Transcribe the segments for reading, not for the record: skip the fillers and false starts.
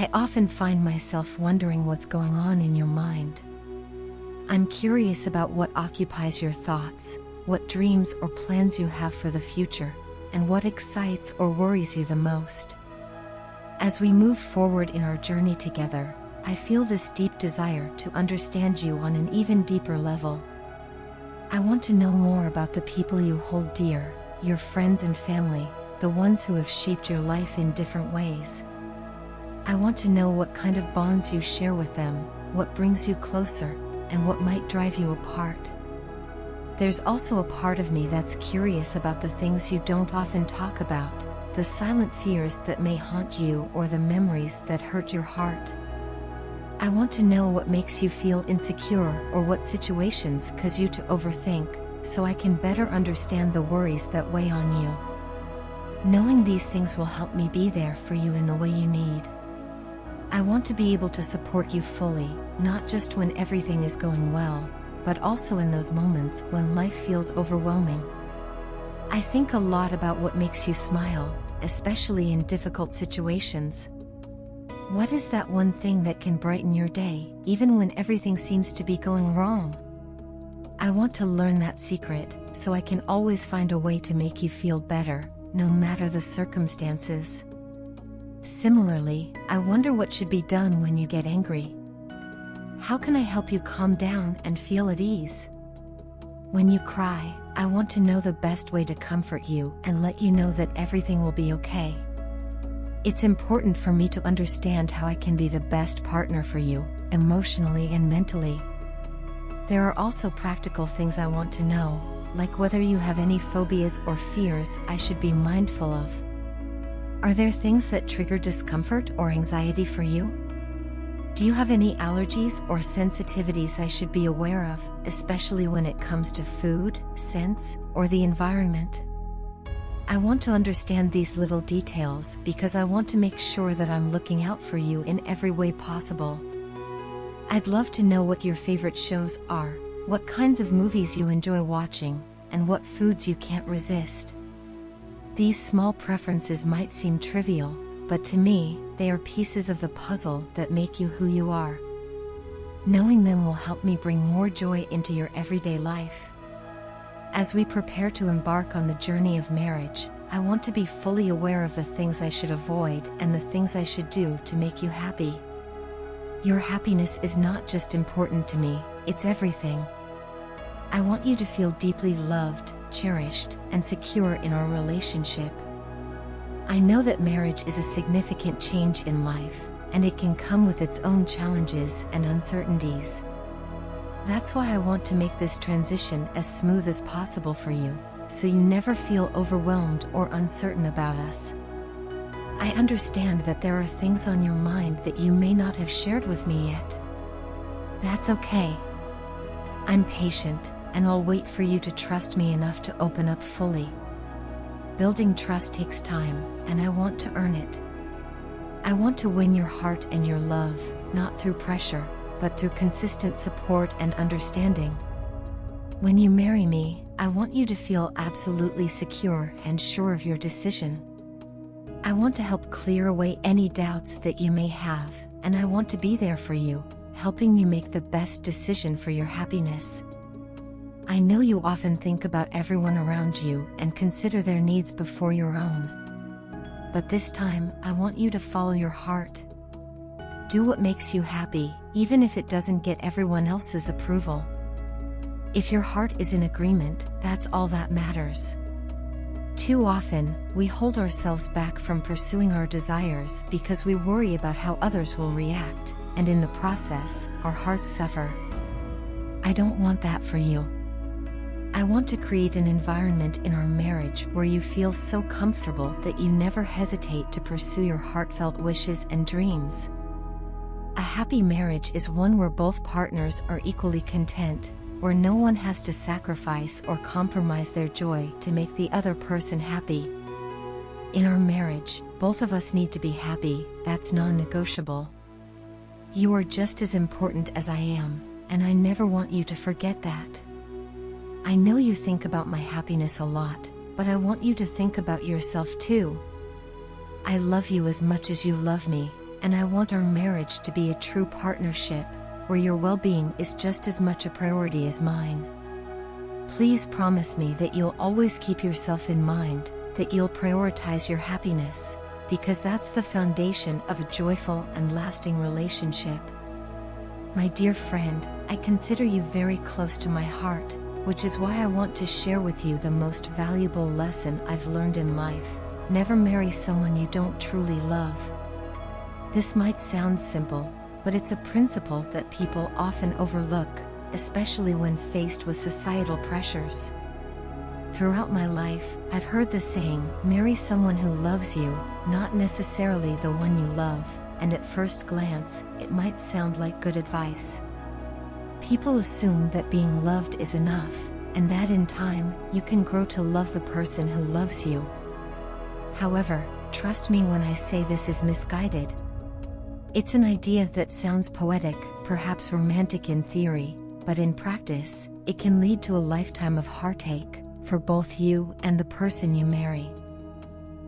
I often find myself wondering what's going on in your mind. I'm curious about what occupies your thoughts, what dreams or plans you have for the future, and what excites or worries you the most. As we move forward in our journey together, I feel this deep desire to understand you on an even deeper level. I want to know more about the people you hold dear, your friends and family, the ones who have shaped your life in different ways. I want to know what kind of bonds you share with them, what brings you closer, and what might drive you apart. There's also a part of me that's curious about the things you don't often talk about, the silent fears that may haunt you or the memories that hurt your heart. I want to know what makes you feel insecure or what situations cause you to overthink, so I can better understand the worries that weigh on you. Knowing these things will help me be there for you in the way you need. I want to be able to support you fully, not just when everything is going well, but also in those moments when life feels overwhelming. I think a lot about what makes you smile, especially in difficult situations. What is that one thing that can brighten your day, even when everything seems to be going wrong? I want to learn that secret, so I can always find a way to make you feel better, no matter the circumstances. Similarly, I wonder what should be done when you get angry. How can I help you calm down and feel at ease? When you cry, I want to know the best way to comfort you and let you know that everything will be okay. It's important for me to understand how I can be the best partner for you, emotionally and mentally. There are also practical things I want to know, like whether you have any phobias or fears I should be mindful of. Are there things that trigger discomfort or anxiety for you? Do you have any allergies or sensitivities I should be aware of, especially when it comes to food, scents, or the environment? I want to understand these little details because I want to make sure that I'm looking out for you in every way possible. I'd love to know what your favorite shows are, what kinds of movies you enjoy watching, and what foods you can't resist. These small preferences might seem trivial, but to me, they are pieces of the puzzle that make you who you are. Knowing them will help me bring more joy into your everyday life. As we prepare to embark on the journey of marriage, I want to be fully aware of the things I should avoid and the things I should do to make you happy. Your happiness is not just important to me, it's everything. I want you to feel deeply loved, cherished, and secure in our relationship. I know that marriage is a significant change in life, and it can come with its own challenges and uncertainties. That's why I want to make this transition as smooth as possible for you, so you never feel overwhelmed or uncertain about us. I understand that there are things on your mind that you may not have shared with me yet. That's okay. I'm patient, and I'll wait for you to trust me enough to open up fully. Building trust takes time, and I want to earn it. I want to win your heart and your love, not through pressure, but through consistent support and understanding. When you marry me, I want you to feel absolutely secure and sure of your decision. I want to help clear away any doubts that you may have, and I want to be there for you, helping you make the best decision for your happiness. I know you often think about everyone around you and consider their needs before your own. But this time, I want you to follow your heart. Do what makes you happy, even if it doesn't get everyone else's approval. If your heart is in agreement, that's all that matters. Too often, we hold ourselves back from pursuing our desires because we worry about how others will react, and in the process, our hearts suffer. I don't want that for you. I want to create an environment in our marriage where you feel so comfortable that you never hesitate to pursue your heartfelt wishes and dreams. A happy marriage is one where both partners are equally content, where no one has to sacrifice or compromise their joy to make the other person happy. In our marriage, both of us need to be happy, that's non-negotiable. You are just as important as I am, and I never want you to forget that. I know you think about my happiness a lot, but I want you to think about yourself too. I love you as much as you love me, and I want our marriage to be a true partnership, where your well-being is just as much a priority as mine. Please promise me that you'll always keep yourself in mind, that you'll prioritize your happiness, because that's the foundation of a joyful and lasting relationship. My dear friend, I consider you very close to my heart, which is why I want to share with you the most valuable lesson I've learned in life. Never marry someone you don't truly love. This might sound simple, but it's a principle that people often overlook, especially when faced with societal pressures. Throughout my life, I've heard the saying, marry someone who loves you, not necessarily the one you love, and at first glance, it might sound like good advice. People assume that being loved is enough, and that in time, you can grow to love the person who loves you. However, trust me when I say this is misguided. It's an idea that sounds poetic, perhaps romantic in theory, but in practice, it can lead to a lifetime of heartache, for both you and the person you marry.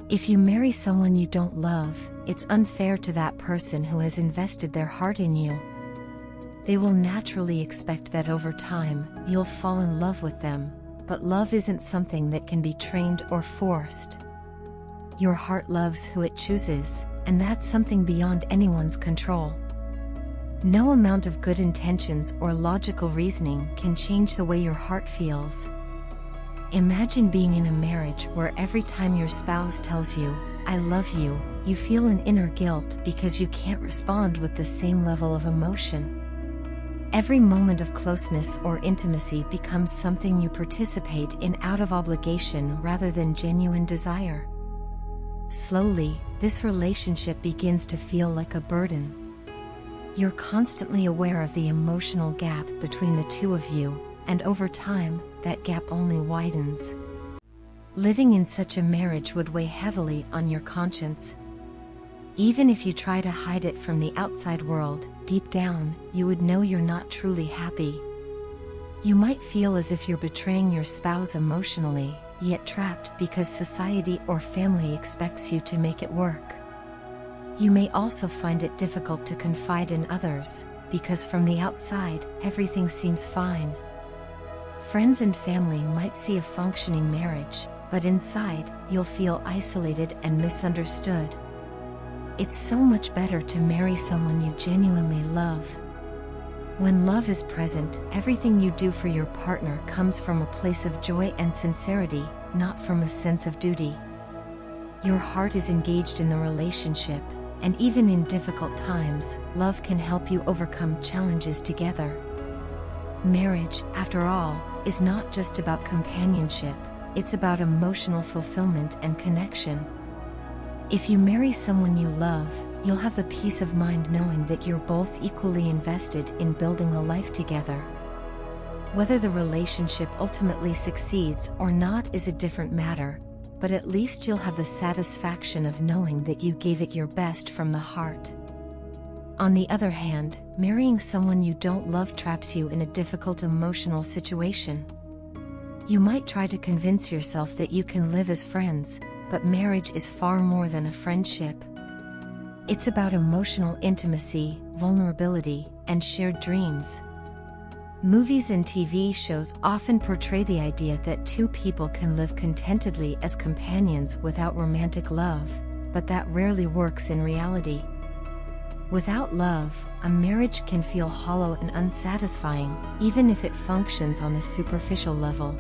If you marry someone you don't love, it's unfair to that person who has invested their heart in you. They will naturally expect that over time, you'll fall in love with them, but love isn't something that can be trained or forced. Your heart loves who it chooses, and that's something beyond anyone's control. No amount of good intentions or logical reasoning can change the way your heart feels. Imagine being in a marriage where every time your spouse tells you, "I love you," you feel an inner guilt because you can't respond with the same level of emotion. Every moment of closeness or intimacy becomes something you participate in out of obligation rather than genuine desire. Slowly, this relationship begins to feel like a burden. You're constantly aware of the emotional gap between the two of you, and over time, that gap only widens. Living in such a marriage would weigh heavily on your conscience. Even if you try to hide it from the outside world, deep down, you would know you're not truly happy. You might feel as if you're betraying your spouse emotionally, yet trapped because society or family expects you to make it work. You may also find it difficult to confide in others, because from the outside, everything seems fine. Friends and family might see a functioning marriage, but inside, you'll feel isolated and misunderstood. It's so much better to marry someone you genuinely love. When love is present, everything you do for your partner comes from a place of joy and sincerity, not from a sense of duty. Your heart is engaged in the relationship, and even in difficult times, love can help you overcome challenges together. Marriage, after all, is not just about companionship, it's about emotional fulfillment and connection. If you marry someone you love, you'll have the peace of mind knowing that you're both equally invested in building a life together. Whether the relationship ultimately succeeds or not is a different matter, but at least you'll have the satisfaction of knowing that you gave it your best from the heart. On the other hand, marrying someone you don't love traps you in a difficult emotional situation. You might try to convince yourself that you can live as friends, but marriage is far more than a friendship. It's about emotional intimacy, vulnerability, and shared dreams. Movies and TV shows often portray the idea that two people can live contentedly as companions without romantic love, but that rarely works in reality. Without love, a marriage can feel hollow and unsatisfying, even if it functions on a superficial level.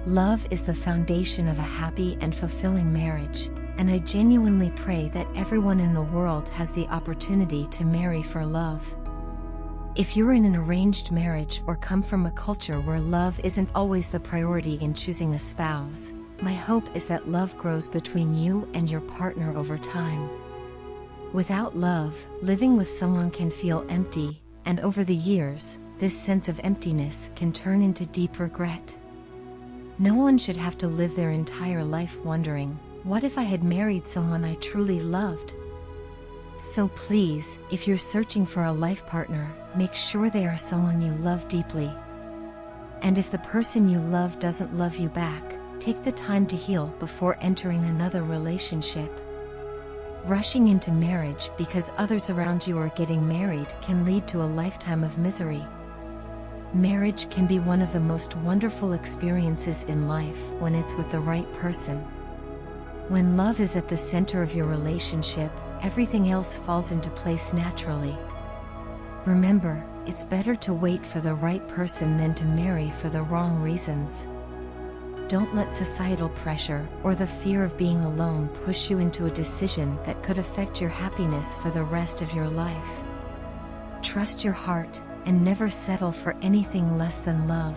Love is the foundation of a happy and fulfilling marriage, and I genuinely pray that everyone in the world has the opportunity to marry for love. If you're in an arranged marriage or come from a culture where love isn't always the priority in choosing a spouse, my hope is that love grows between you and your partner over time. Without love, living with someone can feel empty, and over the years, this sense of emptiness can turn into deep regret. No one should have to live their entire life wondering, what if I had married someone I truly loved? So please, if you're searching for a life partner, make sure they are someone you love deeply. And if the person you love doesn't love you back, take the time to heal before entering another relationship. Rushing into marriage because others around you are getting married can lead to a lifetime of misery. Marriage can be one of the most wonderful experiences in life when it's with the right person. When love is at the center of your relationship, everything else falls into place naturally. Remember, it's better to wait for the right person than to marry for the wrong reasons. Don't let societal pressure or the fear of being alone push you into a decision that could affect your happiness for the rest of your life. Trust your heart and never settle for anything less than love.